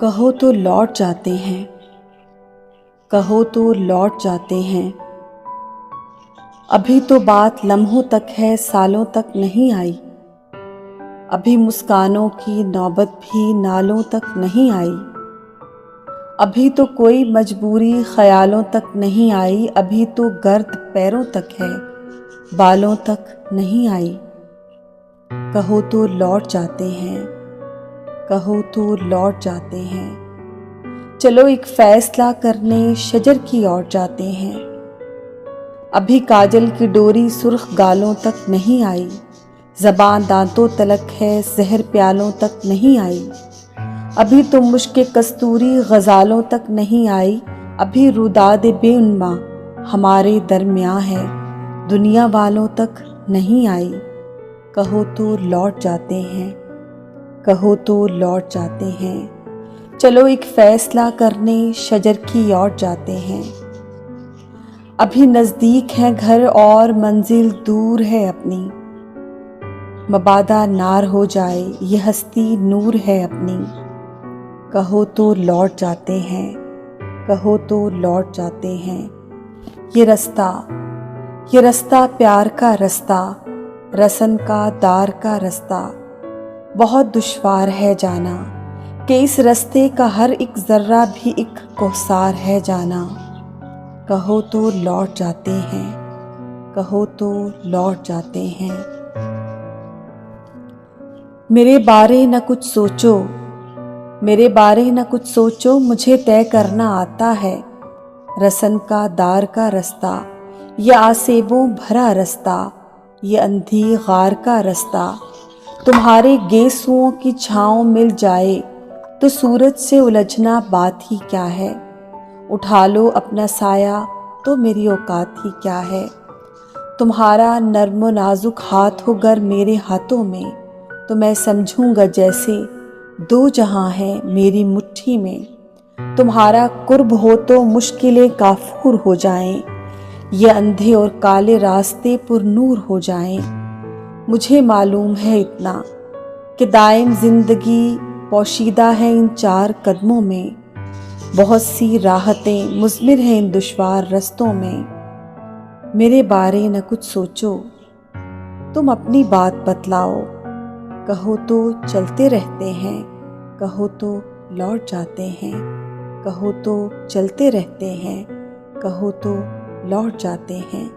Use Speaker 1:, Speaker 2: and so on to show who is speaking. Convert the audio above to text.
Speaker 1: کہو تو لوٹ جاتے ہیں، کہو تو لوٹ جاتے ہیں۔ ابھی تو بات لمحوں تک ہے، سالوں تک نہیں آئی۔ ابھی مسکانوں کی نوبت بھی نالوں تک نہیں آئی۔ ابھی تو کوئی مجبوری خیالوں تک نہیں آئی۔ ابھی تو گرد پیروں تک ہے، بالوں تک نہیں آئی۔ کہو تو لوٹ جاتے ہیں، کہو تو لوٹ جاتے ہیں۔ چلو ایک فیصلہ کرنے شجر کی اور جاتے ہیں۔ ابھی کاجل کی ڈوری سرخ گالوں تک نہیں آئی۔ زبان دانتوں تلک ہے، زہر پیالوں تک نہیں آئی۔ ابھی تو مشک کستوری غزالوں تک نہیں آئی۔ ابھی روداد بے عنواں ہمارے درمیاں ہے، دنیا والوں تک نہیں آئی۔ کہو تو لوٹ جاتے ہیں، کہو تو لوٹ جاتے ہیں۔ چلو ایک فیصلہ کرنے شجر کی اور جاتے ہیں۔ ابھی نزدیک ہے گھر اور منزل دور ہے اپنی۔ مبادا نار ہو جائے یہ ہستی نور ہے اپنی۔ کہو تو لوٹ جاتے ہیں، کہو تو لوٹ جاتے ہیں۔ یہ رستہ پیار کا رستہ، رسن کا دار کا رستہ، بہت دشوار ہے جانا کہ اس رستے کا ہر ایک ذرہ بھی ایک کوثار ہے جانا۔ کہو تو لوٹ جاتے ہیں، کہو تو لوٹ جاتے ہیں۔ میرے بارے نہ کچھ سوچو، میرے بارے نہ کچھ سوچو، مجھے طے کرنا آتا ہے۔ رسن کا دار کا رستہ، یہ آسیبوں بھرا رستہ، یہ اندھی غار کا رستہ۔ تمہارے گیسوؤں کی چھاؤں مل جائے تو سورج سے الجھنا بات ہی کیا ہے۔ اٹھا لو اپنا سایہ تو میری اوقات ہی کیا ہے۔ تمہارا نرم و نازک ہاتھ ہو گر میرے ہاتھوں میں تو میں سمجھوں گا جیسے دو جہاں ہیں میری مٹھی میں۔ تمہارا قرب ہو تو مشکلیں کافور ہو جائیں، یہ اندھے اور کالے راستے پر نور ہو جائیں۔ مجھے معلوم ہے اتنا کہ دائم زندگی پوشیدہ ہے ان چار قدموں میں، بہت سی راحتیں مثمر ہیں ان دشوار رستوں میں۔ میرے بارے نہ کچھ سوچو، تم اپنی بات بتلاؤ۔ کہو تو چلتے رہتے ہیں، کہو تو لوٹ جاتے ہیں۔ کہو تو چلتے رہتے ہیں، کہو تو لوٹ جاتے ہیں۔